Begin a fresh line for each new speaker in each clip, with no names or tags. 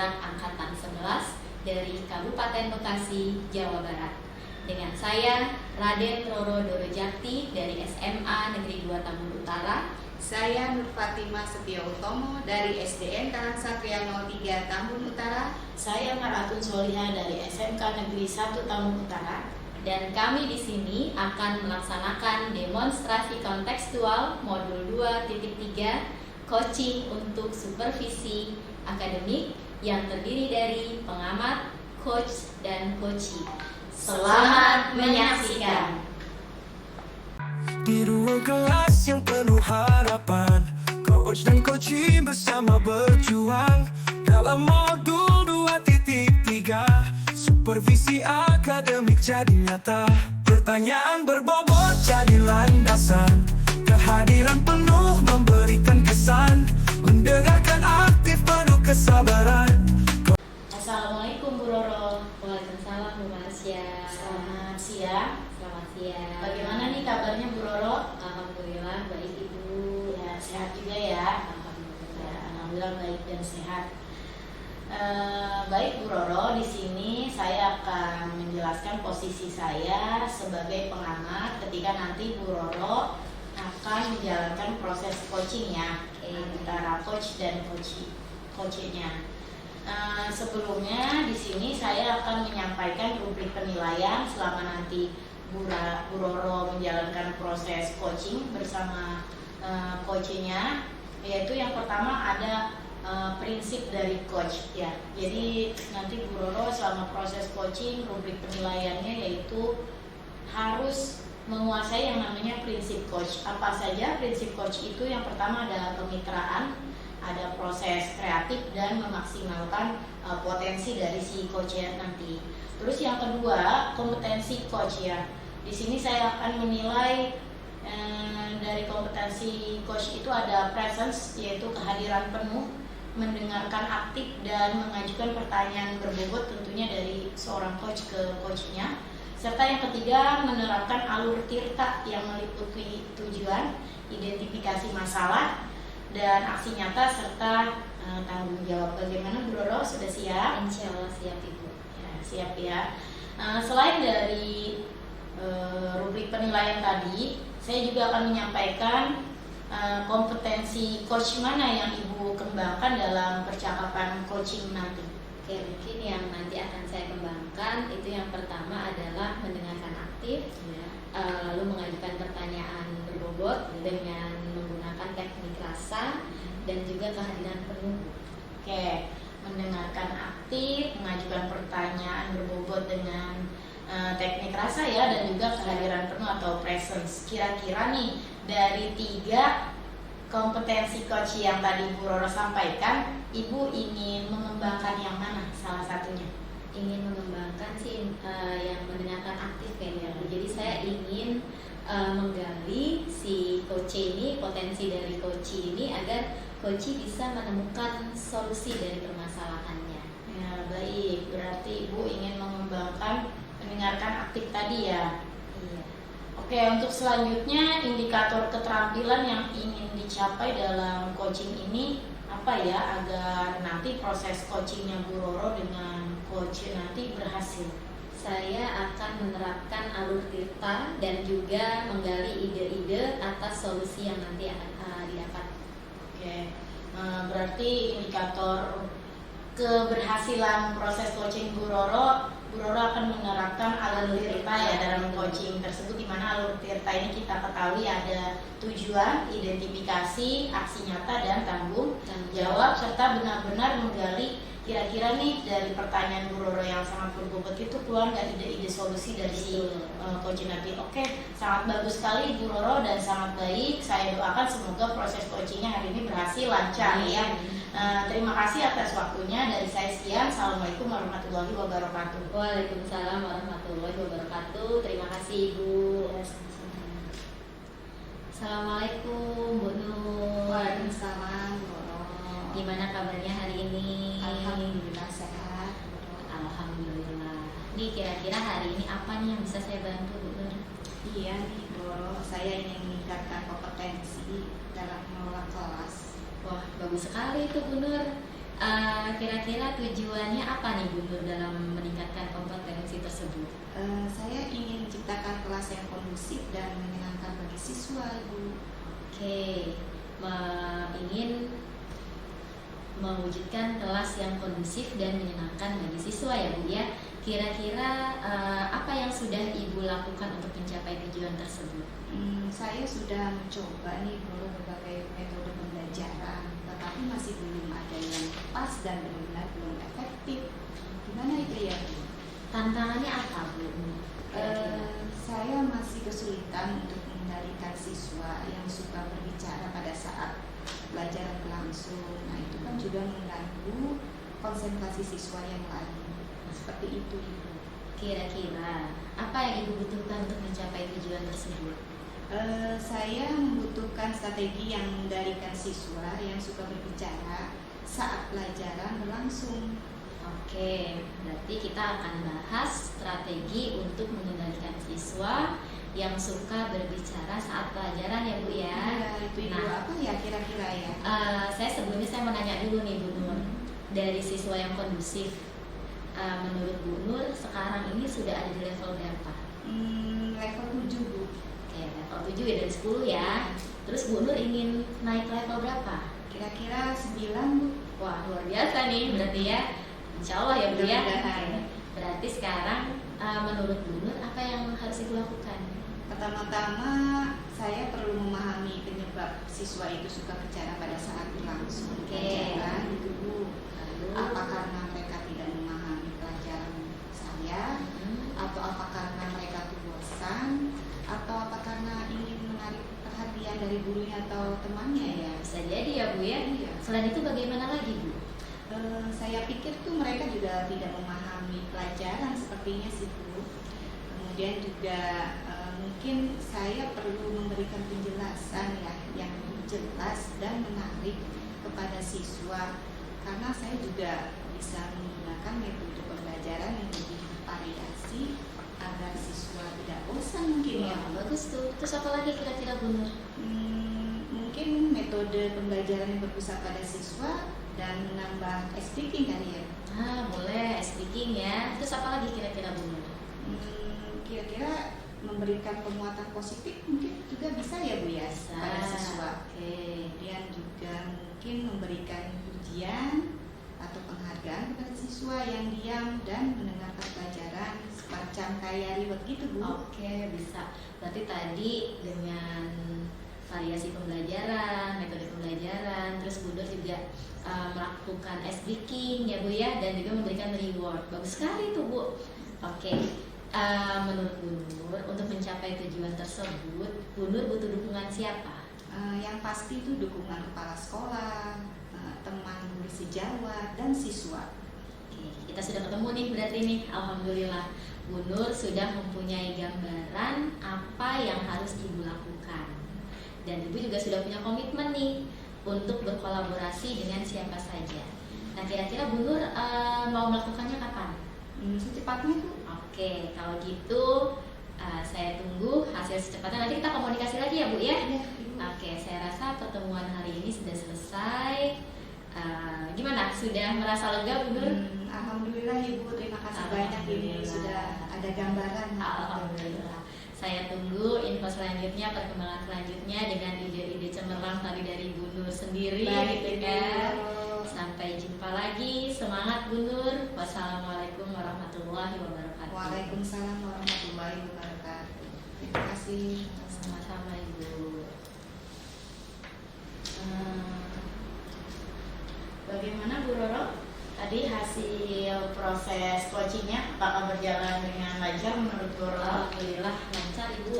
Perwira Angkatan 11 dari Kabupaten Bekasi, Jawa Barat. Dengan saya, Raden Roro Dorojakti dari SMA Negeri 2 Tambun Utara.
Saya Nur Fatimah Setio Utomo dari SDN Karang Satria 03 Tambun Utara.
Saya Maratun Soliha dari SMK Negeri 1 Tambun Utara.
Dan kami di sini akan melaksanakan demonstrasi kontekstual modul 2.3 coaching untuk supervisi akademik yang terdiri dari pengamat, coach, dan coachee. Selamat menyaksikan.
Di ruang kelas yang penuh harapan, coach dan coachee bersama berjuang dalam modul 2.3 supervisi akademik jadi nyata. Pertanyaan berbobot jadi landasan, kehadiran penuh memberikan kesan, mendengarkan aktif penuh kesabaran.
Assalamualaikum Bu Roro.
Waalaikumsalam Bu Marsya.
Selamat siang.
Selamat siang.
Bagaimana nih kabarnya Bu Roro?
Alhamdulillah baik Ibu.
Ya, sehat juga ya.
Alhamdulillah.
Ya, alhamdulillah baik dan sehat. Baik Bu Roro, di sini saya akan menjelaskan posisi saya sebagai pengamat ketika nanti Bu Roro akan menjalankan proses coaching ya, antara coach dan coachee-nya. Sebelumnya di sini saya akan menyampaikan rubrik penilaian selama nanti Bu Roro menjalankan proses coaching bersama coachee-nya, yaitu yang pertama ada prinsip dari coach ya. Jadi nanti Bu Roro selama proses coaching rubrik penilaiannya yaitu harus menguasai yang namanya prinsip coach. Apa saja prinsip coach itu? Yang pertama ada kemitraan, ada proses kreatif dan memaksimalkan potensi dari si coach-nya nanti. Terus yang kedua kompetensi coach ya. Di sini saya akan menilai dari kompetensi coach itu ada presence, yaitu kehadiran penuh, mendengarkan aktif dan mengajukan pertanyaan berbobot tentunya dari seorang coach ke coachnya. Serta yang ketiga menerapkan alur tirta yang meliputi tujuan, identifikasi masalah, dan aksi nyata serta tanggung jawab. Bagaimana Bu Roro, sudah siap?
Insya Allah siap Ibu.
Ya, siap ya. Selain dari rubrik penilaian tadi, saya juga akan menyampaikan kompetensi coach mana yang Ibu kembangkan dalam percakapan coaching nanti.
Oke, mungkin yang nanti akan saya kembangkan itu yang pertama adalah mendengarkan aktif,
Ya.
lalu mengajukan pertanyaan berbobot dengan menggunakan teknik rasa dan juga kehadiran penuh.
Oke, mendengarkan aktif, mengajukan pertanyaan berbobot dengan teknik rasa ya, dan juga kehadiran penuh atau presence. Kira-kira nih dari 3 kompetensi coach yang tadi Bu Roro sampaikan, Ibu ingin mengembangkan yang mana salah satunya?
Ingin mengembangkan sih yang mendengarkan aktif kayaknya. Jadi saya ingin menggali si coach ini, potensi dari coach ini agar coach bisa menemukan solusi dari permasalahannya.
Ya, baik. Berarti Ibu ingin mengembangkan mendengarkan aktif tadi ya.
Iya.
Oke, untuk selanjutnya indikator keterampilan yang ingin dicapai dalam coaching ini apa ya, agar nanti proses coachingnya Bu Roro dengan coach nanti berhasil?
Saya akan menerapkan alur tirta dan juga menggali ide-ide atas solusi yang nanti akan didapat.
Oke, berarti indikator keberhasilan proses coaching Bu Roro akan menerapkan alur tirta ya dalam coaching tersebut, di mana alur tirta ini kita ketahui ada tujuan, identifikasi, aksi nyata, dan tanggung jawab, serta benar-benar menggali kira-kira nih dari pertanyaan Bu Roro yang sangat berbobot itu keluar nggak ide-ide solusi dari si coaching nanti. Oke, sangat bagus sekali Bu Roro dan sangat baik. Saya doakan semoga proses coachingnya hari ini berhasil lancar ya. Terima kasih atas waktunya. Dari saya sekian. Assalamualaikum warahmatullahi wabarakatuh.
Waalaikumsalam warahmatullahi wabarakatuh. Terima kasih Ibu. Assalamualaikum Bu Nur.
Waalaikumsalam.
Gimana kabarnya hari ini?
Alhamdulillah sehat.
Alhamdulillah. Nih kira-kira hari ini apa nih yang bisa saya bantu Bu Nur?
Iya nih Doro, saya ingin meningkatkan kompetensi dalam mengelola kelas.
Wah bagus sekali itu Bu Nur. Kira-kira tujuannya apa nih Bu Nur dalam meningkatkan kompetensi tersebut?
Saya ingin menciptakan kelas yang kondusif dan menyenangkan bagi siswa, Ibu.
Oke, ingin mewujudkan kelas yang kondusif dan menyenangkan bagi siswa ya Bu ya. Kira-kira apa yang sudah Ibu lakukan untuk mencapai tujuan tersebut?
Saya sudah mencoba nih berbagai metode pembelajaran, tetapi masih belum ada yang pas dan benar-benar belum efektif. Gimana itu ya Bu?
Tantangannya apa Bu?
Saya masih kesulitan untuk mengendalikan siswa yang suka berbicara pada saat pelajaran berlangsung. Nah, itu kan juga mengganggu konsentrasi siswa yang lain. Seperti itu, Ibu.
Kira-kira apa yang Ibu butuhkan untuk mencapai tujuan tersebut?
Saya membutuhkan strategi yang mengendalikan siswa yang suka berbicara saat pelajaran berlangsung.
Oke, berarti kita akan bahas strategi untuk mengendalikan siswa yang suka berbicara saat pelajaran ya Bu ya.
Itu Ibu,
Nah,
apa ya kira-kira ya?
sebelumnya saya mau nanya dulu nih Bu Nur, dari siswa yang kondusif, menurut Bu Nur sekarang ini sudah ada di level berapa?
Level 7, Bu.
Oke, level 7 ya, dari 10 ya. Terus Bu Nur ingin naik level berapa?
Kira-kira 9, Bu.
Wah, luar biasa nih berarti ya. Insya Allah ya Bu ya.
Mudah-mudahan.
Oke. Berarti sekarang menurut Bu Nur apa yang harus Ibu lakukan?
Pertama-tama saya perlu memahami penyebab siswa itu suka bicara pada saat berlangsung
Oke.
pelajaran itu, Bu.
Lalu,
Apa karena mereka tidak memahami pelajaran saya, atau apa karena mereka tuh bosan, atau apa karena ingin menarik perhatian dari gurunya atau temannya ya?
bisa jadi ya Bu ya.
Iya.
Selain itu bagaimana lagi Bu?
Saya pikir tuh mereka juga tidak memahami pelajaran sepertinya sih, Bu. Kemudian juga mungkin saya perlu memberikan penjelasan ya yang jelas dan menarik kepada siswa, karena saya juga bisa menggunakan metode pembelajaran yang lebih variasi agar siswa tidak bosan mungkin ya.
Wah, bagus tuh. Terus apa lagi kira-kira Bu Nur?
Mungkin metode pembelajaran yang berpusat pada siswa dan menambah speaking kali ya.
Boleh speaking ya. Terus apa lagi kira-kira Bu Nur?
Kira-kira memberikan penguatan positif mungkin juga bisa ya Bu ya pada siswa.
Oke.
Kemudian juga mungkin memberikan pujian atau penghargaan kepada siswa yang diam dan mendengarkan pelajaran semacam kayak reward gitu Bu.
Oke, bisa. Berarti tadi dengan variasi pembelajaran, metode pembelajaran, terus Bu Nur juga melakukan speaking ya Bu ya, dan juga memberikan reward. Bagus sekali tuh Bu. Oke. Menurut Bu Nur, untuk mencapai tujuan tersebut, Bu Nur butuh dukungan siapa?
Yang pasti itu dukungan kepala sekolah, teman guru sejawat, dan siswa.
Oke, kita sudah ketemu nih berarti nih. Alhamdulillah, Bu Nur sudah mempunyai gambaran apa yang harus Ibu lakukan. Dan Ibu juga sudah punya komitmen nih untuk berkolaborasi dengan siapa saja. Nah, kira-kira Bu Nur mau melakukannya kapan?
Secepatnya Bu.
Oke, kalau gitu saya tunggu hasil secepatnya. Nanti kita komunikasi lagi ya Bu ya.
Iya, Ibu.
Oke, saya rasa pertemuan hari ini sudah selesai. Gimana? Sudah merasa lega Bu Nur?
Alhamdulillah Ibu, terima kasih banyak ini
Alhamdulillah.
sudah ada gambaran.
Alhamdulillah. Saya tunggu info selanjutnya, perkembangan selanjutnya dengan ide-ide cemerlang tadi dari Bu Nur sendiri,
Baik,
gitu
Ibu.
kan. Sampai jumpa lagi. Semangat Bu Nur. Wassalamualaikum warahmatullahi wabarakatuh.
Waalaikumsalam warahmatullahi wabarakatuh. Terima kasih.
Sama-sama Ibu. Bagaimana Bu Roro? Tadi hasil proses coachingnya apakah berjalan dengan lancar menurut Bu Roro? Alhamdulillah lancar Ibu.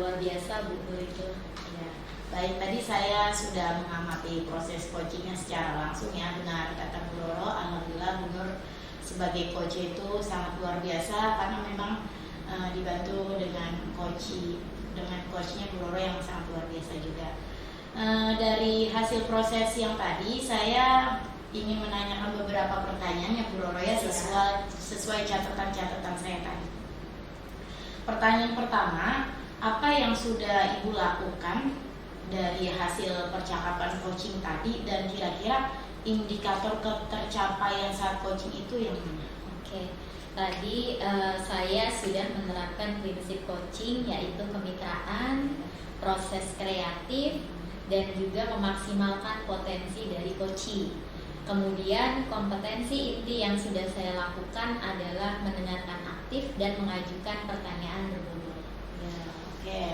Luar biasa Bu Nur itu. Ya. Baik, tadi saya sudah mengamati proses coachingnya secara langsung ya. Benar kata Bu Roro, alhamdulillah Bu Nur sebagai coach itu sangat luar biasa karena memang dibantu dengan coachnya Bu Roro yang sangat luar biasa juga. Dari hasil proses yang tadi saya ingin menanyakan beberapa pertanyaan ya Bu Roro ya, sesuai catatan-catatan saya tadi. Pertanyaan pertama, apa yang sudah Ibu lakukan dari hasil percakapan coaching tadi, dan kira-kira
indikator ketercapaian saat coaching itu yang mana?
Oke, tadi saya sudah menerapkan prinsip coaching yaitu kemitraan, proses kreatif, dan juga memaksimalkan potensi dari coaching. Kemudian kompetensi inti yang sudah saya lakukan adalah mendengarkan aktif dan mengajukan pertanyaan berbobot.
Ya, oke.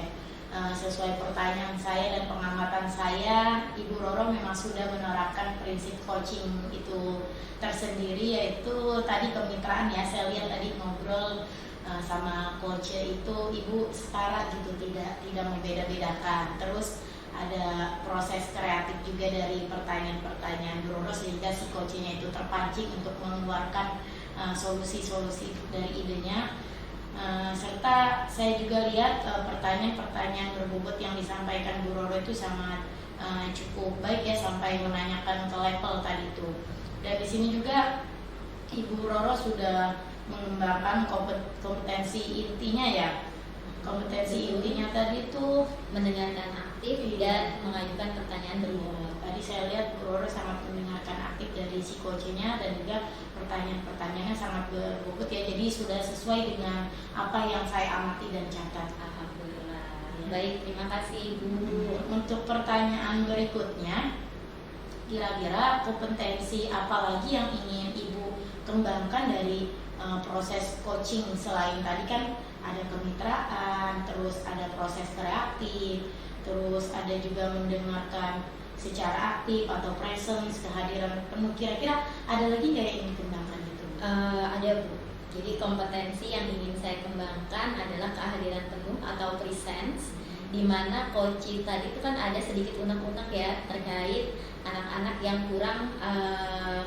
Sesuai pertanyaan saya dan pengamatan saya, Ibu Roro memang sudah menerapkan prinsip coaching itu tersendiri, yaitu tadi kemitraan ya. Saya lihat tadi ngobrol sama coach itu Ibu setara gitu, tidak membeda-bedakan. Terus ada proses kreatif juga dari pertanyaan-pertanyaan Bu Roro sehingga si coachnya itu terpancing untuk mengeluarkan solusi-solusi dari idenya. Serta saya juga lihat pertanyaan-pertanyaan berbobot yang disampaikan Bu Roro itu sangat cukup baik ya, sampai menanyakan ke level tadi itu. Dan di sini juga Ibu Roro sudah mengembangkan kompetensi intinya ya. Kompetensi intinya tadi itu
Mendengarkan aktif dan mengajukan pertanyaan berbobot.
tadi saya lihat Bu Roro sangat mendengarkan aktif dari si coachnya dan juga pertanyaan-pertanyaannya sangat berbobot ya. Jadi sudah sesuai dengan apa yang saya amati dan catat.
Alhamdulillah. Baik, terima kasih Ibu.
Untuk pertanyaan berikutnya, kira-kira kompetensi apa lagi yang ingin Ibu kembangkan dari proses coaching selain tadi kan ada kemitraan, terus ada proses kreatif, terus ada juga mendengarkan secara aktif atau presence, kehadiran penuh. Kira-kira ada lagi nggak yang ingin dikembangkan itu?
Ada Bu. Jadi kompetensi yang ingin saya kembangkan adalah kehadiran penuh atau presence, di mana coaching tadi itu kan ada sedikit unek-unek ya terkait anak-anak yang kurang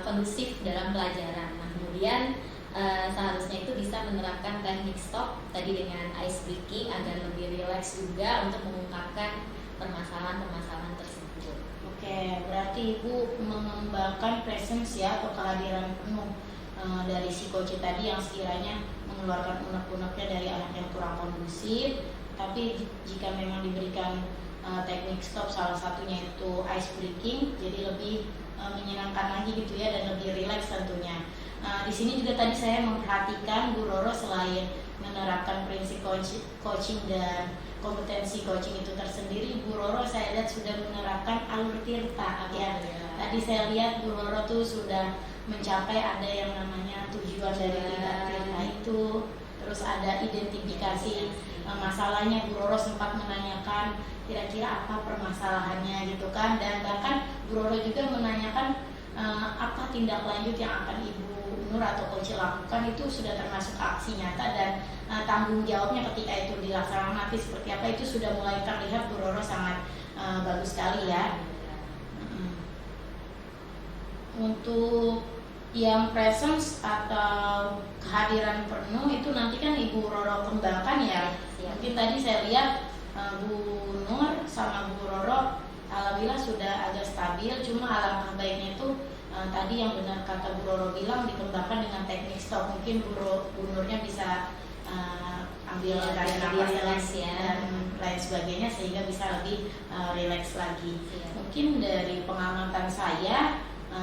kondusif dalam pelajaran. Nah, kemudian seharusnya itu bisa menerapkan teknik stop tadi dengan ice breaking agar lebih rileks juga untuk mengungkapkan permasalahan-permasalahan tersebut.
Oke, berarti Ibu mengembangkan presence ya atau kehadiran penuh dari si coach tadi yang sekiranya mengeluarkan unek-uneknya dari anak yang kurang kondusif. Tapi jika memang diberikan teknik stop, salah satunya itu ice breaking, jadi lebih menyenangkan lagi gitu ya dan lebih rileks tentunya. Di sini juga tadi saya memperhatikan Bu Roro selain menerapkan prinsip coaching dan kompetensi coaching itu tersendiri, Bu Roro saya lihat sudah menerapkan alur tirta ya. Tadi saya lihat Bu Roro tuh sudah mencapai ada yang namanya tujuan dari tirta itu, terus ada identifikasi masalahnya. Bu Roro sempat menanyakan kira-kira apa permasalahannya gitu kan, dan bahkan Bu Roro juga menanyakan apa tindak lanjut yang akan Ibu Nur atau coach lakukan. Itu sudah termasuk aksi nyata dan tanggung jawabnya ketika itu dilaksanakan nanti seperti apa itu sudah mulai terlihat. Bu Roro sangat bagus sekali ya. Untuk yang presence atau kehadiran penuh itu nanti kan Ibu Roro kembangkan ya. Mungkin tadi saya lihat Bu Nur sama Bu Roro alhamdulillah sudah agak stabil, cuma alangkah baiknya itu tadi yang benar kata Bu Roro bilang dikembangkan dengan teknik stop. Mungkin Bu Nurnya bisa ambil tarik nafas
ya,
dan lain sebagainya sehingga bisa lebih rileks lagi. Mungkin dari pengamatan saya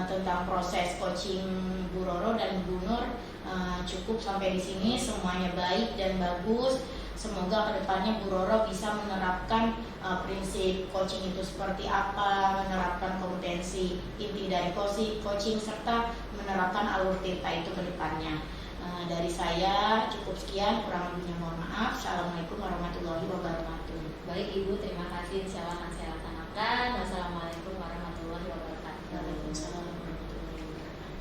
tentang proses coaching Bu Roro dan Bu Nur cukup sampai di sini, semuanya baik dan bagus. Semoga kedepannya Bu Roro bisa menerapkan prinsip coaching itu seperti apa, menerapkan kompetensi inti dari coaching serta menerapkan alur tirta itu kedepannya. Dari saya cukup sekian, kurang lebihnya mohon maaf. Assalamualaikum warahmatullahi wabarakatuh.
Baik Ibu, terima kasih. Insyaallah akan saya laksanakan. Wassalamualaikum warahmatullahi wabarakatuh.
Waalaikumsalam warahmatullahi wabarakatuh.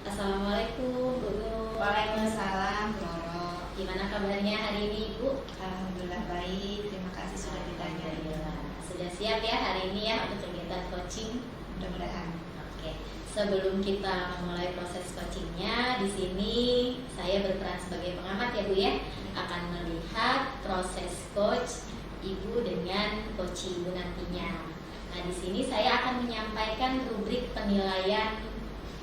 Assalamualaikum Bu Nur.
Waalaikumsalam Bu Roro.
Gimana kabarnya hari ini Ibu?
Alhamdulillah baik, terima kasih sudah ditanya.
Sudah siap ya hari ini ya untuk kegiatan coaching?
Mudah-mudahan.
Oke. Sebelum kita memulai proses coachingnya, di sini saya berperan sebagai pengamat ya Bu ya, akan melihat proses coach Ibu dengan coach Ibu nantinya. Nah di sini saya akan menyampaikan rubrik penilaian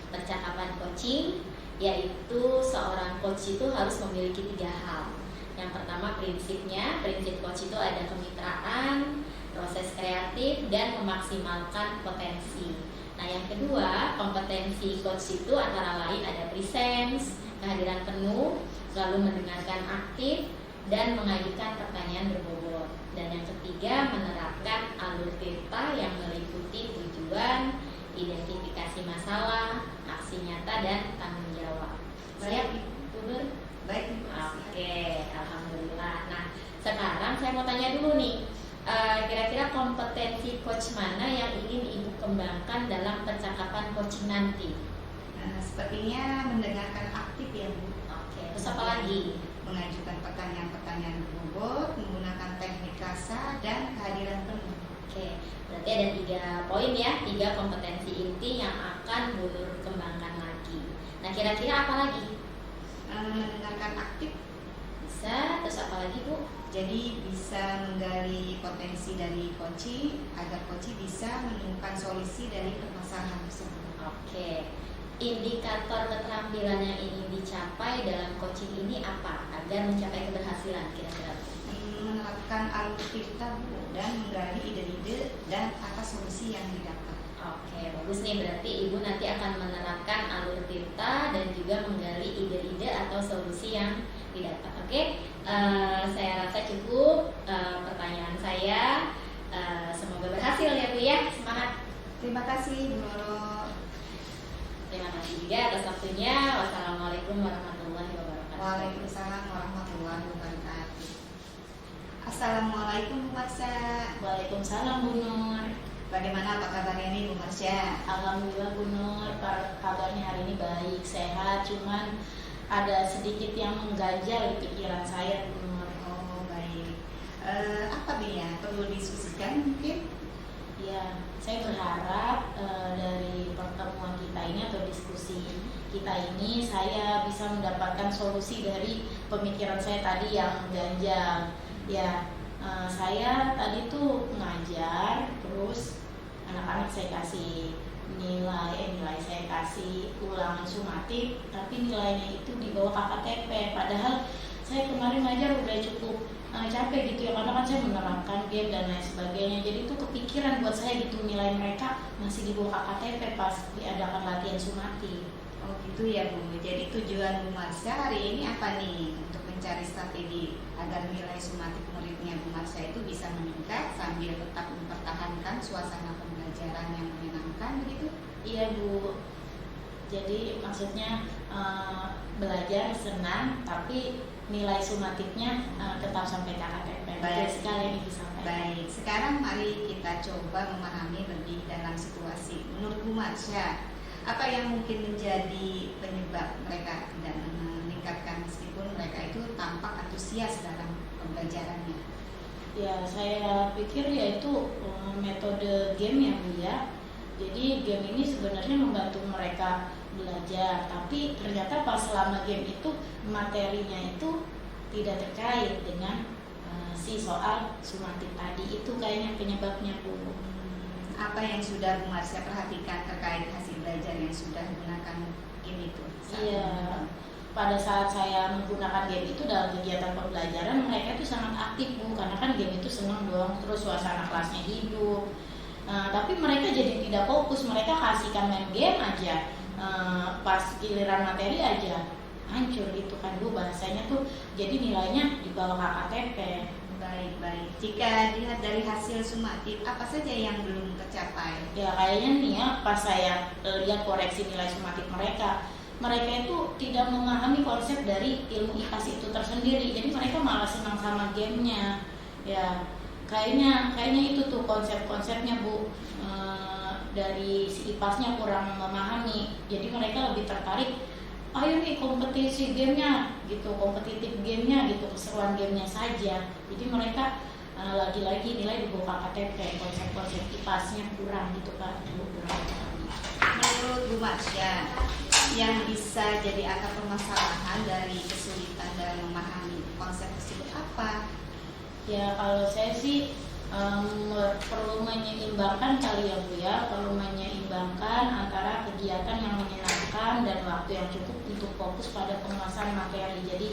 percakapan coaching, yaitu seorang coach itu harus memiliki 3 hal. Yang pertama prinsipnya, prinsip coach itu ada kemitraan, proses kreatif, dan memaksimalkan potensi. Nah yang kedua, kompetensi coach itu antara lain ada presence, kehadiran penuh, lalu mendengarkan aktif, dan mengajukan pertanyaan berbobot. Dan yang ketiga, menerapkan alur Tirta yang meliputi tujuan, identifikasi masalah, aksi nyata, dan tanggung jawab. Siap, Bu Nur?
Baik, Ibu.
Oke, alhamdulillah. Nah, sekarang saya mau tanya dulu nih, kira-kira kompetensi coach mana yang ingin Ibu kembangkan dalam percakapan coaching nanti?
Sepertinya mendengarkan aktif ya Bu.
Oke, terus apa lagi?
Mengajukan pertanyaan-pertanyaan berbobot, menggunakan teknik rasa, dan kehadiran penuh.
Oke, berarti ada 3 poin ya, 3 kompetensi inti yang akan Bu Nur kembangkan lagi. Nah, kira-kira apa lagi?
Mendengarkan aktif,
Bisa, terus apa lagi Bu?
jadi bisa menggali potensi dari coach agar coach bisa menemukan solusi dari permasalahan tersebut.
Oke, indikator keterampilan yang ingin dicapai dalam coaching ini apa agar mencapai keberhasilan kira-kira?
Menerapkan alur Tirta Bu, dan menggali ide-ide dan atas solusi yang didapat.
Oke, bagus nih, berarti Ibu nanti akan menerapkan alur Tirta dan juga menggali ide-ide atau solusi yang didapat. Oke, saya rasa cukup pertanyaan saya. Semoga berhasil ya Bu ya, semangat.
Terima kasih Bu Roro.
Terima kasih juga atas waktunya. Wassalamualaikum warahmatullahi wabarakatuh.
Waalaikumsalam warahmatullahi wabarakatuh. Assalamualaikum Bu Marsha.
Waalaikumsalam Bu Nur.
Bagaimana apa kabarnya nih Bu Marsha?
Alhamdulillah Bu Nur, kabarnya hari ini baik, sehat, cuman ada sedikit yang mengganjal di pikiran saya Bu Nur.
Oh baik. Apa nih ya perlu diskusikan mungkin?
Ya, saya berharap dari pertemuan kita ini atau diskusi kita ini saya bisa mendapatkan solusi dari pemikiran saya tadi yang mengganjal. Ya, saya tadi tuh ngajar, terus anak-anak saya kasih nilai saya kasih ulangan sumatif, tapi nilainya itu di bawah KKTP. Padahal saya kemarin ngajar udah cukup capek gitu ya, karena kan saya menerapkan game dan lain sebagainya. Jadi itu kepikiran buat saya gitu, nilai mereka masih di bawah KKTP pas diadakan latihan sumatif.
Oh gitu ya Bu. Jadi tujuan Bu Marsha hari ini apa nih untuk mencari strategi agar nilai sumatif muridnya Bu Marsha itu bisa meningkat sambil tetap mempertahankan suasana pembelajaran yang menyenangkan begitu?
Iya Bu. Jadi maksudnya belajar senang, tapi nilai sumatifnya tetap sampai KKTP.
Baik.
Betul sekali yang disampaikan.
Baik, sekarang mari kita coba memahami lebih dalam situasi. Menurut Bu Marsha, apa yang mungkin menjadi penyebab mereka tidak meningkatkan meskipun mereka itu tampak antusias dalam pembelajarannya?
Ya, saya pikir yaitu metode game ya Bu ya. Jadi game ini sebenarnya membantu mereka belajar, tapi ternyata pas selama game itu materinya itu tidak terkait dengan si soal sumatif tadi. Itu kayaknya penyebabnya Bu.
Apa yang sudah Bu Marsha perhatikan terkait hasil belajar yang sudah menggunakan game itu?
Iya, pada saat saya menggunakan game itu dalam kegiatan pembelajaran, mereka itu sangat aktif Bu, karena kan game itu senang dong, terus suasana kelasnya hidup. Tapi mereka jadi tidak fokus, mereka kasihkan main game aja, pas giliran materi aja hancur gitu kan Bu, bahasanya tuh jadi nilainya di bawah KKTP.
Baik. Jika dilihat dari hasil sumatif, apa saja yang belum tercapai?
Ya kayaknya nih ya, pas saya lihat koreksi nilai sumatif mereka itu tidak memahami konsep dari ilmu IPAS itu tersendiri. Jadi mereka malah senang sama gamenya. Ya kayaknya itu tuh konsep-konsepnya Bu, dari si IPASnya kurang memahami. Jadi mereka lebih tertarik, ayo nih kompetisi gamenya gitu, kompetitif gamenya gitu, keseruan gamenya saja. Jadi mereka lagi-lagi nilai di bawah KKTP, konsep-konsep IPASnya kurang gitu kan Bu.
Menurut Bu Marsha, yang bisa jadi akar permasalahan dari kesulitan dalam memahami konsep tersebut apa?
Ya kalau saya sih perlu menyeimbangkan kali ya Bu ya, perlu menyeimbangkan antara kegiatan yang menyenangkan dan waktu yang cukup untuk fokus pada penguasaan materi. Jadi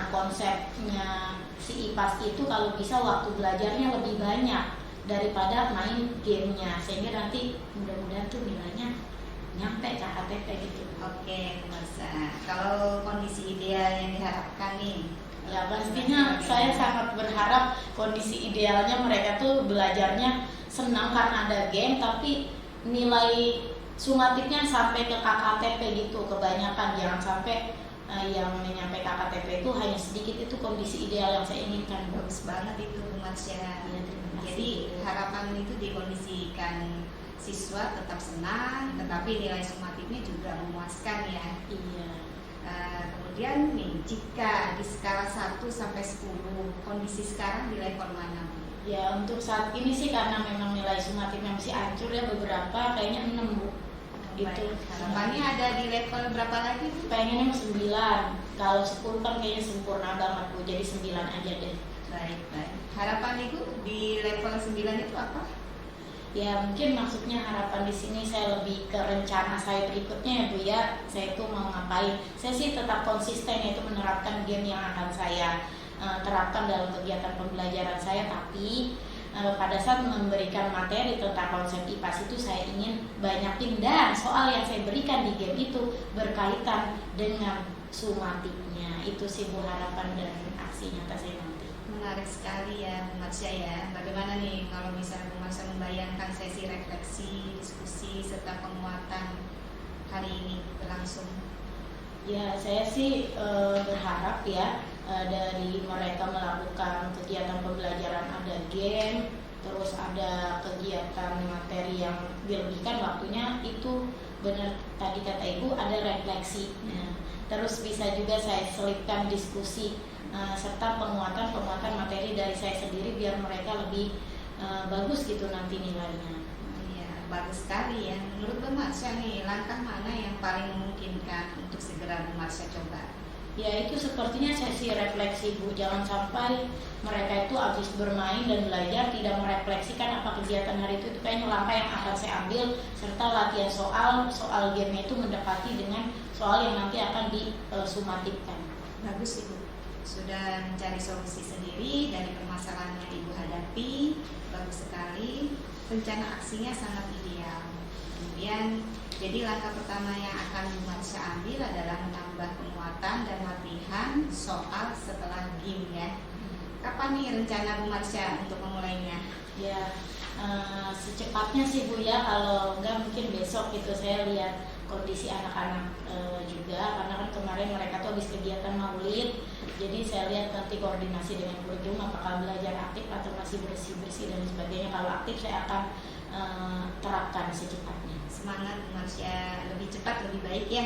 konsepnya si IPAS itu kalau bisa waktu belajarnya lebih banyak daripada main gamenya, sehingga nanti mudah-mudahan tuh nilainya nyampe KKTP gitu.
Oke, Bu Marsha. Kalau kondisi ideal yang diharapkan nih,
Ya pastinya saya sangat berharap kondisi idealnya mereka tuh belajarnya senang karena ada game, tapi nilai sumatifnya sampai ke KKTP gitu. Kebanyakan jangan sampai yang menyampai KKTP itu hanya sedikit, itu kondisi ideal yang saya inginkan.
bagus banget itu Bu Marsha.
Ya, terima kasih.
Jadi harapan itu dikondisikan siswa tetap senang, tetapi nilai sumatifnya juga memuaskan ya.
Iya.
Kemudian nih, jika di skala 1 sampai 10, kondisi sekarang di level mana?
Ya untuk saat ini sih karena memang nilai sumatifnya masih hancur ya, beberapa kayaknya 6 Bu. Gitu.
Baik. Harapannya ada di level berapa lagi Bu?
Pengennya 9. Kalau 10 kan kayaknya sempurna banget Bu. Jadi 9 aja deh.
Baik, baik. Harapan Ibu di level 9 itu apa?
Ya mungkin maksudnya harapan di sini saya lebih ke rencana saya berikutnya ya Bu ya. Saya itu mau ngapain? Saya sih tetap konsisten yaitu menerapkan game yang akan saya terapkan dalam kegiatan pembelajaran saya, tapi pada saat memberikan materi tentang konsep IPAS itu saya ingin banyakin dan soal yang saya berikan di game itu berkaitan dengan sumatifnya. Itu sih Bu harapan dan aksi nyata saya nanti.
Menarik sekali ya Bu Marsha ya. Bagaimana nih kalau misalnya Bu Marsha membayangkan sesi refleksi, diskusi, serta penguatan hari ini berlangsung?
Ya saya sih berharap ya dari mereka melakukan kegiatan pembelajaran ada game, terus ada kegiatan materi yang dilebihkan waktunya, itu benar tadi kata Ibu ada refleksi. Terus bisa juga saya selipkan diskusi serta penguatan materi dari saya sendiri biar mereka lebih bagus gitu nanti nilainya.
Iya, bagus sekali ya. Menurut Bu Marsha nih, langkah mana yang paling memungkinkan untuk segera Bu Marsha coba?
Ya itu sepertinya sesi refleksi Bu, jangan sampai mereka itu habis bermain dan belajar tidak merefleksikan apa kegiatan hari itu kayaknya langkah yang akan saya ambil, serta latihan soal game itu mendekati dengan soal yang nanti akan disumatifkan.
Bagus Ibu, sudah mencari solusi sendiri dari permasalahan yang Ibu hadapi. Bagus sekali, rencana aksinya sangat ideal. Kemudian jadi langkah pertama yang akan Bu Marsha ambil adalah menambah penguatan dan latihan soal setelah game ya. Kapan nih rencana Bu Marsha untuk memulainya?
Ya secepatnya sih Bu ya, kalau enggak mungkin besok gitu. Saya lihat kondisi anak-anak juga, karena kan kemarin mereka tuh habis kegiatan maulid, jadi saya lihat nanti koordinasi dengan kurikulum apakah belajar aktif atau masih bersih-bersih dan sebagainya. Kalau aktif saya akan terapkan secepatnya.
Semangat Bu Marsha, lebih cepat lebih baik ya.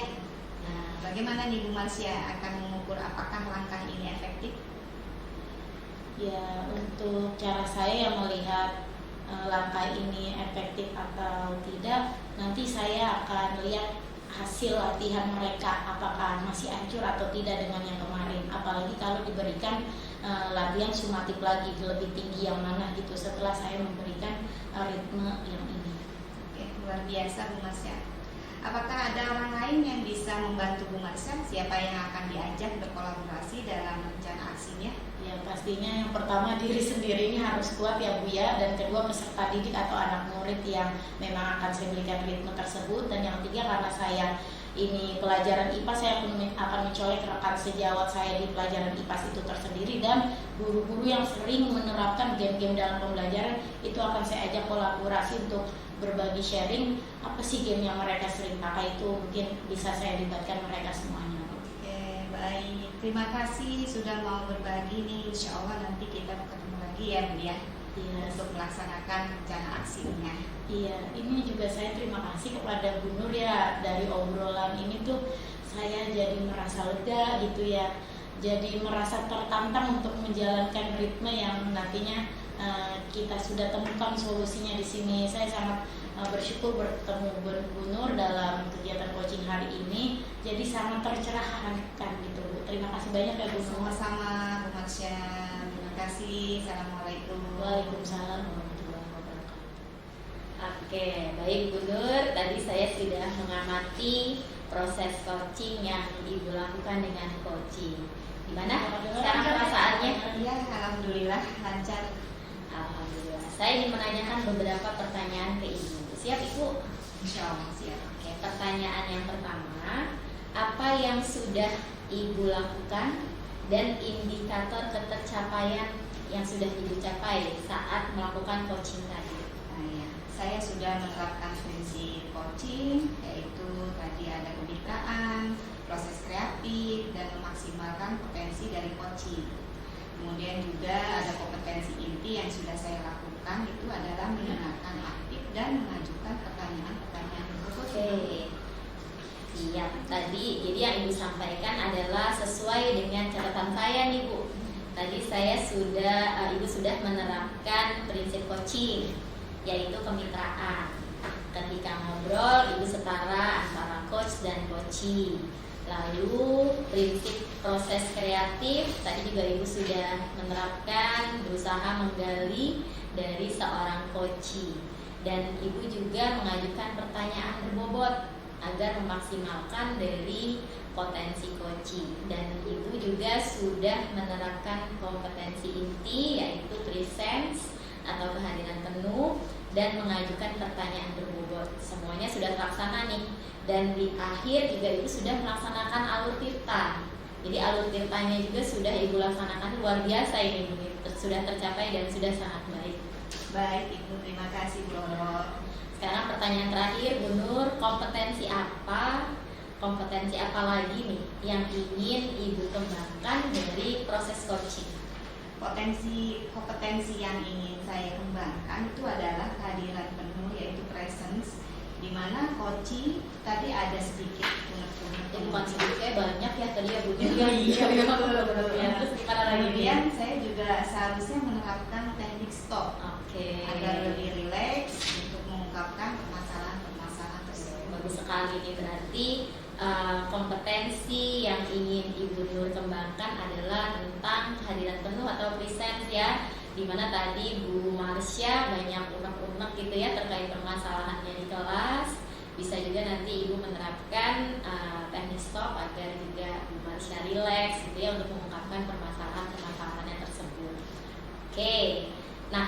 Nah, bagaimana nih Bu Marsha akan mengukur apakah langkah ini efektif?
Ya untuk cara saya yang melihat langkah ini efektif atau tidak, nanti saya akan lihat hasil latihan mereka apakah masih hancur atau tidak dengan yang kemarin. Apalagi kalau diberikan latihan sumatif lagi lebih tinggi yang mana gitu setelah saya memberikan ritme yang ini.
Oke, luar biasa Bu Marsha. Apakah ada orang lain yang bisa membantu Bu Marsha? Siapa yang akan diajak berkolaborasi dalam rencana aksinya?
Ya pastinya yang pertama diri sendiri ini harus kuat ya Bu ya, dan kedua peserta didik atau anak murid yang memang akan saya berikan ritme tersebut, dan yang ketiga karena saya ini pelajaran IPA, saya akan mencolek rekan sejawat saya di pelajaran IPAS itu tersendiri, dan guru-guru yang sering menerapkan game-game dalam pembelajaran itu akan saya ajak kolaborasi untuk berbagi sharing apa sih game yang mereka sering pakai, itu mungkin bisa saya libatkan mereka semuanya.
Oke, baik. Terima kasih sudah mau berbagi nih. Insya Allah nanti kita ketemu lagi ya Bu ya.
Iya.
Untuk melaksanakan rencana aksinya.
Iya, ini juga saya terima kasih kepada Bu Nur ya, dari obrolan ini tuh saya jadi merasa lega gitu ya. Jadi merasa tertantang untuk menjalankan ritme yang nantinya kita sudah temukan solusinya di sini. Saya sangat bersyukur bertemu Bu Nur dalam kegiatan coaching hari ini. Jadi sangat tercerahkan gitu Bu. Terima kasih banyak ya Bu Nur.
Sama-sama Bu Marsha. Terima kasih. Assalamualaikum.
Waalaikumsalam warahmatullahi wabarakatuh.
Oke, baik Bu Nur. Tadi saya sudah mengamati proses coaching yang Ibu lakukan dengan coaching. Gimana sekarang perasaannya?
Ya, alhamdulillah lancar.
Alhamdulillah. Saya ingin menanyakan beberapa pertanyaan ke Ibu. Siap Ibu?
Insya Allah siap.
Oke, pertanyaan yang pertama, apa yang sudah Ibu lakukan dan indikator ketercapaian yang sudah Ibu capai saat melakukan coaching tadi?
Nah, ya. Saya sudah menerapkan prinsip coaching, yaitu tadi ada kemitraan, proses kreatif, dan memaksimalkan potensi dari coaching. Kemudian juga ada kompetensi inti yang sudah saya lakukan, itu adalah mendengarkan aktif dan mengajukan pertanyaan-pertanyaan ke coaching.
Oke, siap. Tadi jadi yang Ibu sampaikan adalah sesuai dengan catatan saya nih Bu. Tadi Ibu sudah menerapkan prinsip coaching, yaitu kemitraan. Ketika ngobrol, Ibu setara antara coach dan coachee. Lalu prinsip proses kreatif, tadi juga Ibu sudah menerapkan, berusaha menggali dari seorang coachee. Dan Ibu juga mengajukan pertanyaan berbobot agar memaksimalkan dari potensi coaching. Dan Ibu juga sudah menerapkan kompetensi inti, yaitu presence atau kehadiran penuh, dan mengajukan pertanyaan berbobot. Semuanya sudah terlaksana nih. Dan di akhir juga Ibu sudah melaksanakan alur tirta. Jadi alur tirtanya juga sudah Ibu laksanakan, luar biasa ini, sudah tercapai dan sudah sangat baik.
Baik Ibu, terima kasih Bu Roro.
Sekarang pertanyaan terakhir, Bu Nur, kompetensi apa lagi nih yang ingin Ibu kembangkan dari proses coaching?
Kompetensi yang ingin saya kembangkan itu adalah kehadiran penuh, yaitu presence, di mana coaching tadi ada sedikit unek-unek.
Bukan sedikit, banyak ya tadi ya Bu Nur.
Iya, betul.
Terus gimana lagi nih?
Kemudian saya juga seharusnya menerapkan teknik stop
Oke.
agar lebih rileks untuk mengungkapkan permasalahan tersebut.
Bagus sekali nih, berarti kompetensi yang ingin Ibu Nur kembangkan adalah tentang kehadiran penuh atau presence ya, dimana tadi Bu Marsha banyak unek-unek gitu ya terkait permasalahannya di kelas. Bisa juga nanti Ibu menerapkan teknik stop agar juga Bu Marsha rileks gitu ya untuk mengungkapkan permasalahan-permasalahannya tersebut. Oke. Nah,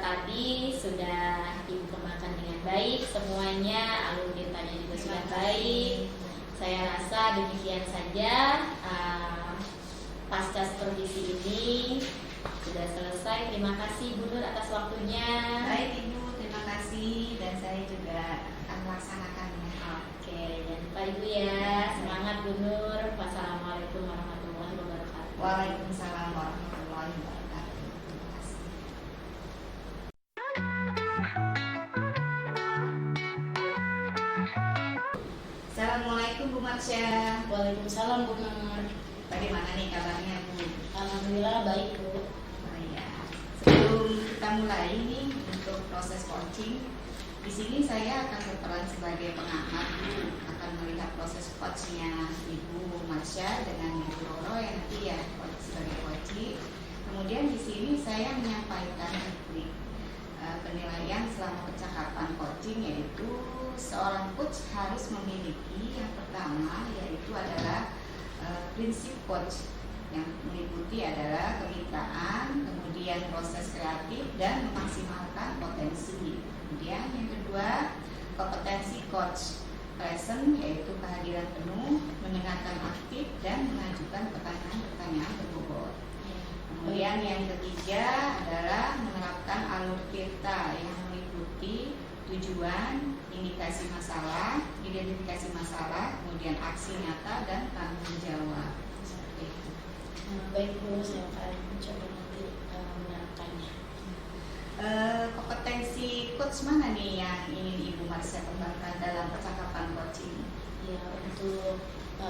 tadi sudah Ibu kembangkan dengan baik semuanya, alur ceritanya juga sudah baik. Saya rasa demikian saja pasca supervisi ini sudah selesai. Terima kasih Bu Nur atas waktunya.
Baik Ibu, terima kasih, dan saya juga akan melaksanakannya.
Oke, jangan lupa Ibu ya. Semangat Bu Nur. Wassalamualaikum warahmatullahi wabarakatuh.
Waalaikumsalam warahmatullahi wabarakatuh. Terima kasih. Assalamualaikum Bu Marsha.
Waalaikumsalam Bu Nur.
Bagaimana nih kabarnya Bu?
Alhamdulillah baik Bu.
Oh, iya. Sebelum kita mulai nih untuk proses coaching, di sini saya akan berperan sebagai pengamat Bu, akan melihat proses coachnya Ibu Marsha dengan Ibu Roro yang nanti ya sebagai coaching. Kemudian di sini saya menyampaikan penilaian selama percakapan coaching, yaitu seorang coach harus memiliki yang pertama yaitu adalah prinsip coach yang meliputi adalah kemitraan, kemudian proses kreatif dan memaksimalkan potensi. Kemudian yang kedua, kompetensi coach present, yaitu kehadiran penuh, mendengarkan aktif dan mengajukan pertanyaan-pertanyaan berbobot. Kemudian yang ketiga adalah menerapkan alur tirta yang meliputi tujuan, identifikasi masalah, kemudian aksi nyata dan tanggung jawab. Seperti itu.
Baik Bu, saya akan mencoba nanti menerapkannya.
Kompetensi coach mana nih yang ingin Ibu Marsha kembangkan dalam percakapan coaching?
Ya, untuk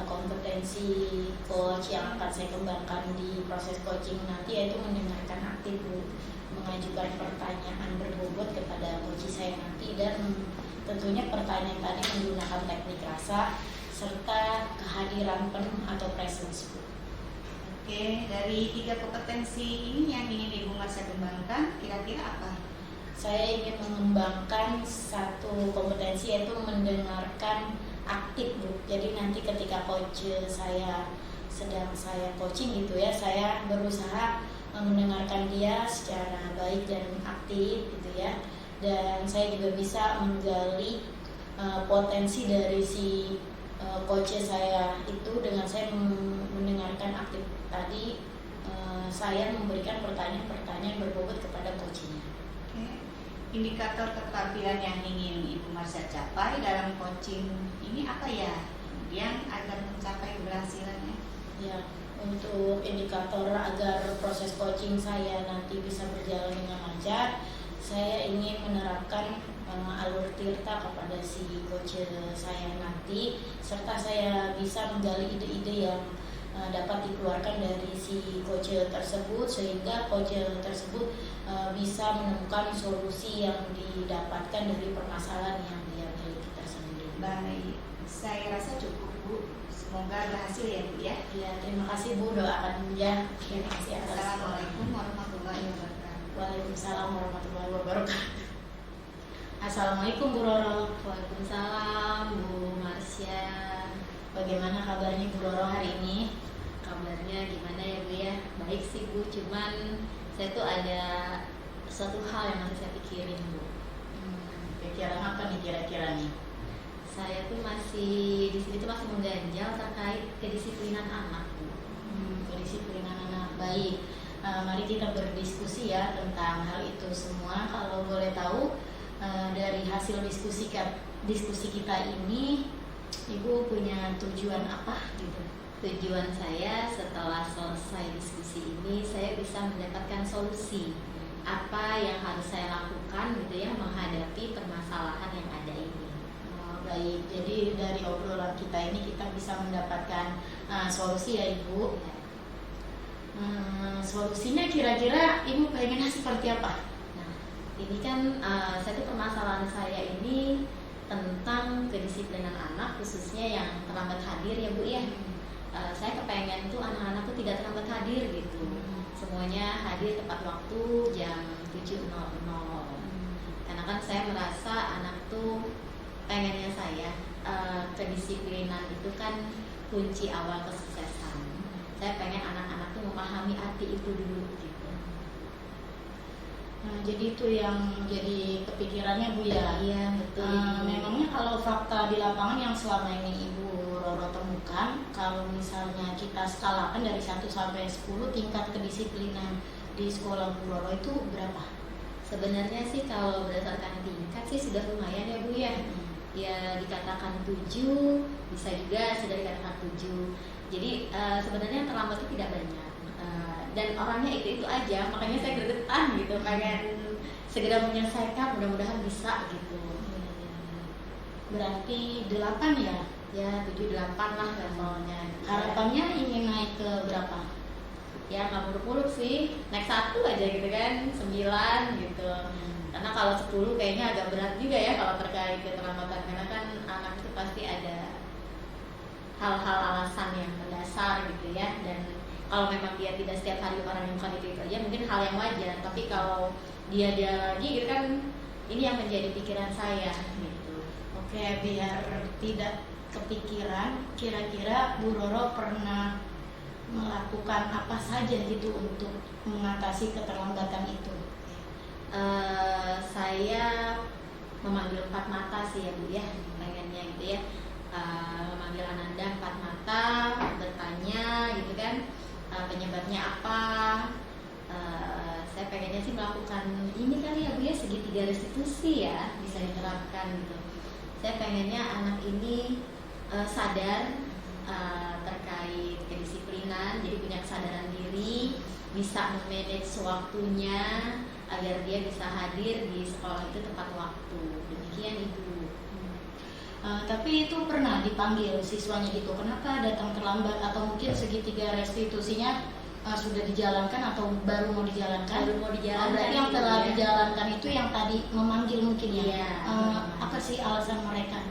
kompetensi coach yang akan saya kembangkan di proses coaching nanti yaitu mendengarkan aktif Bu, mengajukan pertanyaan berbobot kepada coach saya nanti, dan tentunya pertanyaan tadi menggunakan teknik rasa serta kehadiran penuh atau presence Bu.
Oke, dari 3 kompetensi ini yang ingin Ibu Marsha kembangkan kira-kira apa?
Saya ingin mengembangkan satu kompetensi yaitu mendengarkan aktif Bu. Jadi nanti ketika coach saya sedang saya coaching gitu ya, saya berusaha mendengarkan dia secara baik dan aktif gitu ya, dan saya juga bisa menggali potensi dari si coach saya itu dengan saya mendengarkan aktif tadi. Saya memberikan pertanyaan-pertanyaan berbobot kepada coachnya.
Oke. Indikator keterampilan yang ingin Ibu Marsha capai dalam coaching ini apa ya? Kemudian agar mencapai keberhasilannya.
Ya, untuk indikator agar proses coaching saya nanti bisa berjalan dengan lancar, saya ingin menerapkan alur tirta kepada si coach saya nanti, serta saya bisa menggali ide-ide yang dapat dikeluarkan dari si coach tersebut, sehingga coach tersebut bisa menemukan solusi yang didapatkan dari permasalahan yang dia miliki tersendiri.
Baik, saya rasa cukup Bu. Semoga berhasil ya Bu ya.
Ya, terima kasih Bu, doakan ya. Terima kasih atas.
Assalamualaikum warahmatullahi wabarakatuh.
Waalaikumsalam warahmatullahi wabarakatuh. Assalamualaikum Bu Roro.
Waalaikumsalam Bu Marsha.
Bagaimana kabarnya Bu Roro hari ini?
Kabarnya gimana ya Bu ya? Baik sih Bu, cuman saya tuh ada suatu hal yang masih saya pikirin Bu.
Pikiran apa nih kira-kira nih?
Saya tuh masih di sini tuh masih mengganjal terkait kedisiplinan anak Bu.
Kedisiplinan anak, baik. Mari kita berdiskusi ya tentang hal itu semua. Kalau boleh tahu dari hasil diskusi kita ini, Ibu punya tujuan apa gitu?
Tujuan saya setelah selesai diskusi ini, saya bisa mendapatkan solusi apa yang harus saya lakukan gitu ya menghadapi permasalahan yang ada ini.
Baik, jadi dari obrolan kita ini kita bisa mendapatkan solusi ya Ibu. Solusinya kira-kira Ibu pengennya seperti apa?
Nah, ini kan saya tuh permasalahan saya ini tentang kedisiplinan anak, khususnya yang terlambat hadir ya Bu ya. Saya kepengen tuh anak-anak tuh tidak terlambat hadir gitu. Semuanya hadir tepat waktu jam 7.00. Karena kan saya merasa anak tuh pengennya saya kedisiplinan itu kan kunci awal kesuksesan. Saya pengen anak-anak tuh memahami arti itu dulu gitu.
Nah, jadi itu yang jadi kepikirannya Bu ya.
Iya betul.
Memangnya kalau fakta di lapangan yang selama ini Ibu Roro temukan, kalau misalnya kita skalakan dari 1 sampai 10 tingkat kedisiplinan di sekolah Bu Roro itu berapa?
Sebenarnya sih kalau berdasarkan tingkat sih sudah lumayan ya Bu ya. Ya dikatakan 7, bisa juga sudah dikatakan 7. Jadi sebenarnya yang terlambat itu tidak banyak. Dan orangnya itu aja, makanya saya gregetan gitu, pengen segera menyelesaikan, mudah-mudahan bisa gitu.
Berarti 8 ya?
Ya 7-8 lah levelnya.
Harapannya ingin naik ke berapa?
Ya nggak muluk-muluk sih, naik 1 aja gitu kan, 9 gitu. Karena kalau 10 kayaknya agak berat juga ya kalau terkait keterlambatan, karena kan anak itu pasti ada hal-hal alasan yang mendasar gitu ya. Dan kalau memang dia tidak setiap hari orang yang bukan itu aja, mungkin hal yang wajar. Tapi kalau dia lagi gitu kan, ini yang menjadi pikiran saya gitu.
Oke, biar tidak kepikiran, kira-kira Bu Roro pernah melakukan apa saja gitu untuk mengatasi keterlambatan itu?
Saya memanggil 4 mata sih ya Bu ya, pengennya gitu ya. Memanggil Ananda 4 mata, bertanya gitu kan, penyebabnya apa. Saya pengennya sih melakukan ini kali ya Bu ya, segitiga restitusi ya, bisa diterapkan gitu. Saya pengennya anak ini sadar terkait kedisiplinan, jadi punya kesadaran diri, bisa memanage waktunya agar dia bisa hadir di sekolah itu tepat waktu. Demikian Ibu.
Tapi itu pernah dipanggil siswanya gitu, kenapa datang terlambat, atau mungkin segitiga restitusinya sudah dijalankan atau baru mau dijalankan?
Baru mau dijalankan.
Berarti yang telah
ya.
dijalankan itu yang tadi memanggil mungkin ya?
Iya.
Apa sih alasan mereka?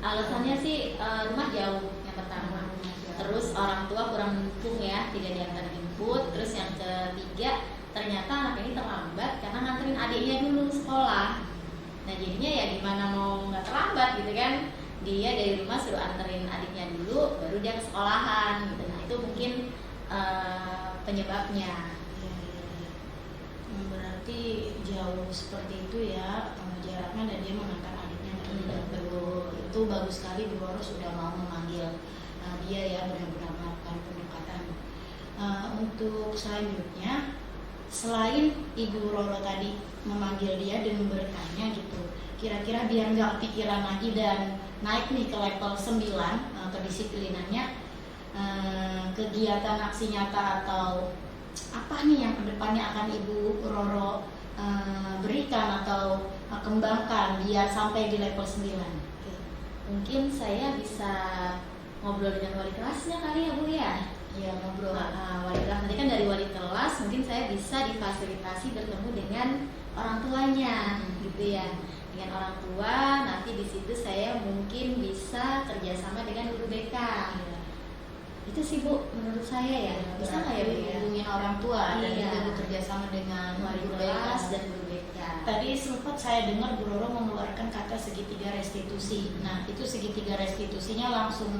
Alasannya sih rumah jauh yang pertama. Terus orang tua kurang mendukung ya, tidak diantar jemput. Terus yang ketiga, ternyata anak ini terlambat karena nganterin adiknya dulu sekolah. Nah jadinya ya gimana mau nggak terlambat gitu kan? Dia dari rumah suruh anterin adiknya dulu, baru dia ke sekolahan gitu. Nah itu mungkin penyebabnya.
Berarti jauh seperti itu ya jaraknya, dan dia mengantar adiknya tidak betul. Itu bagus sekali Bu Roro sudah mau memanggil dia ya, benar-benar melakukan pendekatan. Untuk selanjutnya, selain Ibu Roro tadi memanggil dia dan bertanya gitu, kira-kira biar nggak pikiran lagi dan naik nih ke level 9 kedisiplinannya, kegiatan aksi nyata atau apa nih yang kedepannya akan Ibu Roro berikan atau kembangkan biar sampai di level 9?
Oke. Mungkin saya bisa ngobrol dengan wali kelasnya kali ya Bu ya.
Iya, ngobrol.
Wali kelas nanti kan dari wali kelas mungkin saya bisa difasilitasi bertemu dengan orang tuanya gitu ya. Dengan orang tua nanti di situ saya mungkin bisa kerjasama dengan guru BK. Itu sih Bu menurut saya ya. Bisa nggak ya Bu ya?
Hubungin orang tua dan
Iya.
juga bekerja sama dengan
Wali
guru
kelas
BK.
dan guru BK.
Tadi sempat saya dengar Bu Roro mengeluarkan kata segitiga restitusi. Nah, itu segitiga restitusinya langsung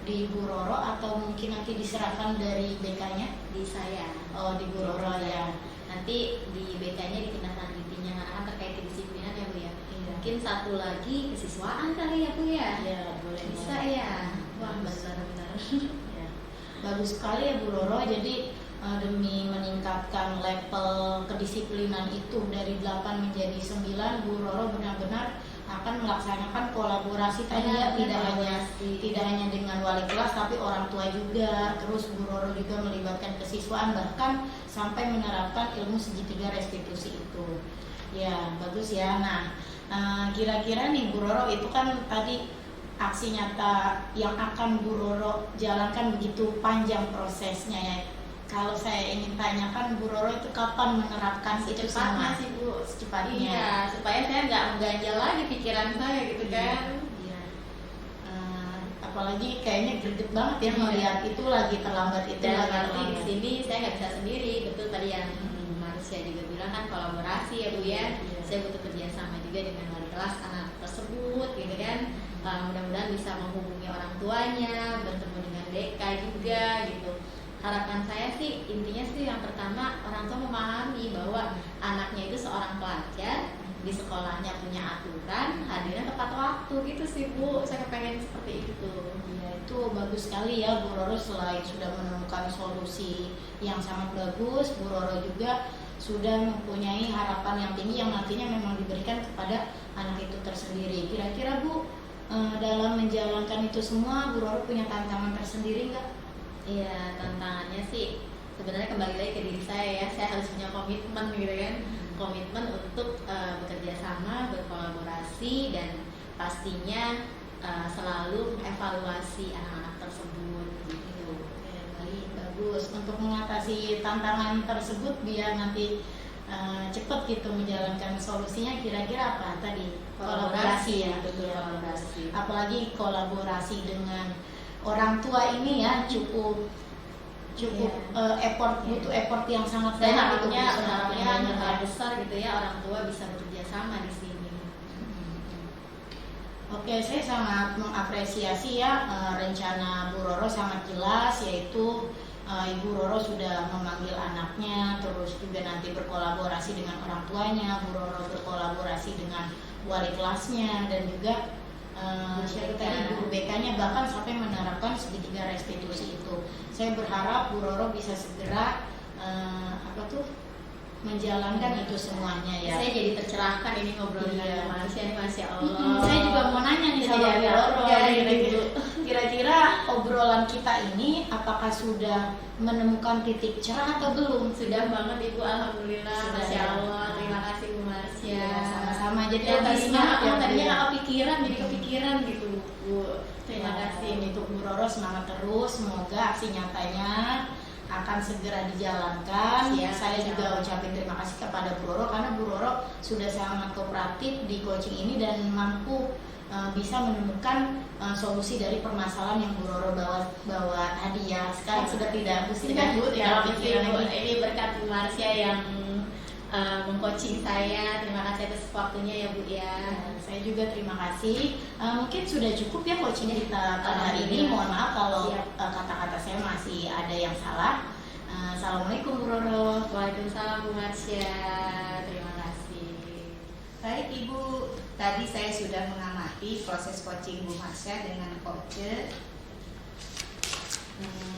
di Bu Roro atau mungkin nanti diserahkan dari BK-nya?
Di saya.
Oh, di Bu Roro ya.
Nanti di BK-nya ditindaklanjutinya karena kan terkait kedisiplinan ya Bu ya.
Iya.
Mungkin satu lagi kesiswaan kali ya Bu ya.
Iya, boleh.
Bisa ya. Wah, benar-benar.
Ya. Bagus sekali ya Bu Roro. Jadi demi meningkatkan level kedisiplinan itu dari 8 menjadi 9, Bu Roro benar-benar akan melaksanakan kolaborasi tadi ya, tidak hanya dengan wali kelas tapi orang tua juga. Terus Bu Roro juga melibatkan kesiswaan, bahkan sampai menerapkan ilmu segitiga restitusi itu. Ya, bagus ya. Nah, kira-kira nih Bu Roro, itu kan tadi aksi nyata yang akan Bu Roro jalankan begitu panjang prosesnya ya. Kalau saya ingin tanyakan Bu Roro itu kapan menerapkan itu semua?
Sih Bu,
Secepatnya.
Iya, supaya saya nggak mengganjal lagi pikiran saya gitu kan.
Iya. Apalagi kayaknya greget banget ya
Iya.
melihat itu lagi terlambat, itu
Dan
lagi
nanti di
terlambat.
sini saya nggak bisa sendiri, betul tadi yang Marsya juga bilang kan kolaborasi ya Bu ya.
Iya.
Saya butuh kerjasama juga dengan wali kelas anak tersebut gitu kan. Mudah-mudahan bisa menghubungi orang tuanya, bertemu dengan BK juga gitu. Harapan saya sih intinya sih yang pertama orang tua memahami bahwa anaknya itu seorang pelajar, di sekolahnya punya aturan, hadirnya tepat waktu gitu sih Bu. Saya kepengen seperti itu.
Ya, itu bagus sekali ya Bu Roro. Selain sudah menemukan solusi yang sangat bagus, Bu Roro juga sudah mempunyai harapan yang tinggi yang nantinya memang diberikan kepada anak itu tersendiri. Kira-kira Bu, dalam menjalankan itu semua Bu Roro punya tantangan tersendiri nggak?
Iya, tantangannya sih sebenarnya kembali lagi ke diri saya ya. Saya harus punya komitmen gitu kan. Komitmen untuk bekerja sama, berkolaborasi, dan pastinya selalu evaluasi anak-anak tersebut gitu.
Oke, baik, bagus. Untuk mengatasi tantangan tersebut biar nanti cepat gitu menjalankan solusinya, kira-kira apa tadi? Kolaborasi ya,
betul,
Iya,
kolaborasi.
apalagi kolaborasi dengan orang tua ini ya cukup effort, butuh effort yang sangat
Saya
besar gitu,
harapnya besar gitu ya orang tua bisa bekerja sama di sini.
Oke, saya sangat mengapresiasi ya rencana Bu Roro sangat jelas, yaitu Ibu Roro sudah memanggil anaknya, terus juga nanti berkolaborasi dengan orang tuanya, Bu Roro berkolaborasi dengan wali kelasnya, dan juga tadi guru BK-nya, bahkan sampai menerapkan segitiga restitusi itu. Saya berharap Bu Roro bisa segera menjalankan itu semuanya ya.
Saya jadi tercerahkan ini ngobrol
Iya.
dengan Marsya ini, Masya Allah.
Saya juga mau nanya nih sama
Jadi
Bu Roro,
gitu.
kira-kira obrolan kita ini apakah sudah menemukan titik cerah atau belum?
Sudah banget Ibu, Alhamdulillah.
Sudah,
Masya
ya.
Allah, terima kasih Bu Marsya.
Iya, sama-sama. Jadi
Ya,
lebih semangat ya, Bu,
tadinya
ya.
nggak kepikiran, jadi kepikiran gitu Bu. Terima
Ya,
kasih.
untuk Bu Roro semangat terus, semoga aksi nyatanya akan segera dijalankan.
Siap,
Saya juga
siap.
ucapin terima kasih kepada Bu Roro karena Bu Roro sudah sangat kooperatif di coaching ini dan mampu bisa menemukan solusi dari permasalahan yang Bu Roro bawa tadi ya. Sekarang sudah tidak pusing kan Bu,
Ya,
tidak pikiran
Bu.
lagi.
Ini berkat Bu Marsya yang mengcoaching saya. Terima kasih atas waktunya ya Bu ya.
Saya juga terima kasih. Mungkin sudah cukup ya coaching kita pada hari ini. Mohon maaf kalau
Siap.
kata-kata saya masih ada yang salah. Assalamualaikum Bu Roro.
Waalaikumsalam Bu Marsya. Terima kasih.
Baik Ibu, tadi saya sudah mengamati proses coaching Bu Marsya dengan coach.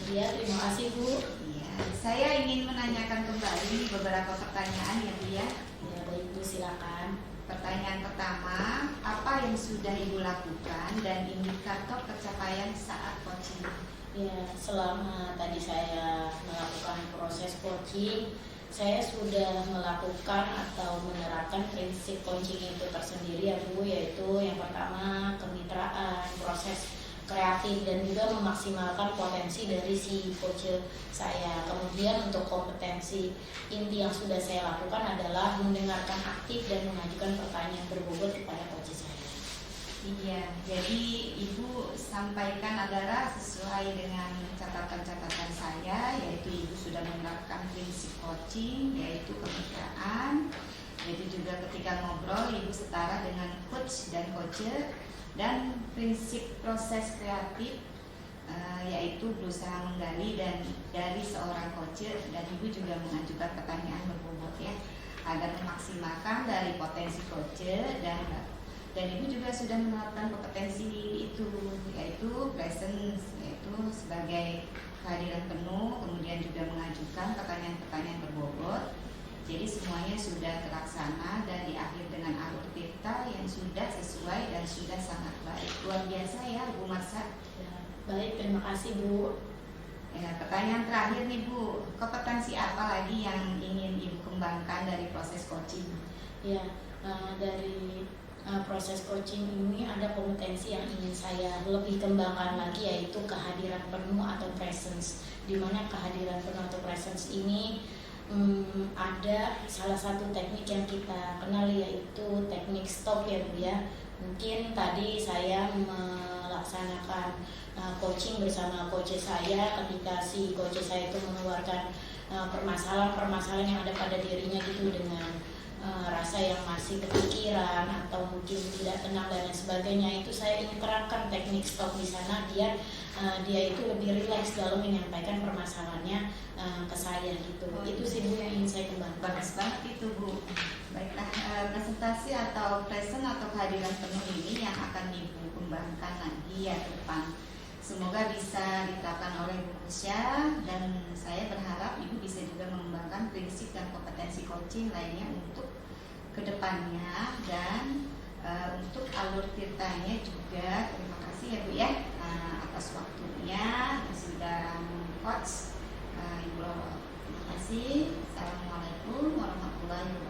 Ya, terima kasih Bu.
Iya, saya ingin menanyakan kembali beberapa pertanyaan ya Bu ya.
Ya, baik Bu, silakan.
Pertanyaan pertama, apa yang sudah Ibu lakukan dan indikator pencapaian saat coaching?
Ya, selama tadi saya melakukan proses coaching, saya sudah melakukan atau menerapkan prinsip coaching itu tersendiri ya Bu, yaitu yang pertama kemitraan, proses kreatif dan juga memaksimalkan potensi dari si coach saya. Kemudian untuk kompetensi inti yang sudah saya lakukan adalah mendengarkan aktif dan mengajukan pertanyaan berbobot kepada coach saya.
Iya, jadi Ibu sampaikan adalah sesuai dengan catatan-catatan saya, yaitu Ibu sudah menerapkan prinsip coaching, yaitu kemitraan, yaitu juga ketika ngobrol Ibu setara dengan coach dan coach, dan prinsip proses kreatif, yaitu berusaha menggali dan dari seorang coach, dan Ibu juga mengajukan pertanyaan berbobot ya, agar memaksimalkan dari potensi coach dan Ibu juga sudah menerapkan kompetensi itu, yaitu presence, yaitu sebagai kehadiran penuh, kemudian juga mengajukan pertanyaan-pertanyaan berbobot. Jadi semuanya sudah terlaksana dan diakhiri dengan alur tirta yang sudah sesuai dan sudah sangat baik. Luar biasa ya Bu Marsya.
Ya, baik, terima kasih Bu.
Ya, pertanyaan terakhir nih Bu, kompetensi apa lagi yang ingin Ibu kembangkan dari proses coaching?
Ya, dari proses coaching ini ada kompetensi yang ingin saya lebih kembangkan lagi, yaitu kehadiran penuh atau presence. Di mana kehadiran penuh atau presence ini ada salah satu teknik yang kita kenal, yaitu teknik stop ya Bu ya. Mungkin tadi saya melaksanakan coaching bersama coach saya, ketika si coach saya itu mengeluarkan permasalahan-permasalahan yang ada pada dirinya gitu, dengan rasa yang masih kepikiran atau mungkin tidak tenang dan lain sebagainya. Itu saya ingin terapkan teknik stop di sana. Dia itu lebih rileks dalam menyampaikan permasalahannya ke saya gitu. Itu sih Bu yang ingin saya kembangkan.
Bagus banget itu Bu. Baiklah, presentasi atau present atau kehadiran penuh ini yang akan Ibu kembangkan lagi ya ke depan. Semoga bisa diterapkan oleh Bu Marsya, dan saya berharap Ibu bisa juga mengembangkan prinsip dan kompetensi coaching lainnya untuk kedepannya, dan untuk alur tirtanya juga. Terima kasih ya Bu ya atas waktunya yang sudah coach Ibu Roro. Terima kasih. Assalamualaikum warahmatullahi wabarakatuh.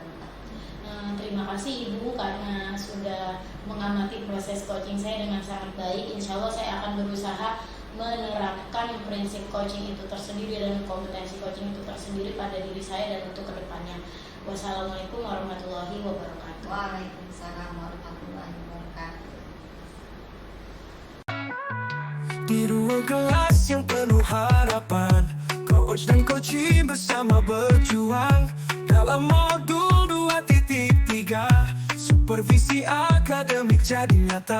Terima kasih Ibu karena sudah mengamati proses coaching saya dengan sangat baik. Insya Allah saya akan berusaha menerapkan prinsip coaching itu tersendiri dan kompetensi coaching itu tersendiri pada diri saya dan untuk kedepannya. Wassalamualaikum warahmatullahi wabarakatuh.
Waalaikumsalam warahmatullahi wabarakatuh.
Di ruang kelas yang penuh harapan, coach dan coaching bersama berjuang dalam modul 2.3, supervisi akademik jadi nyata.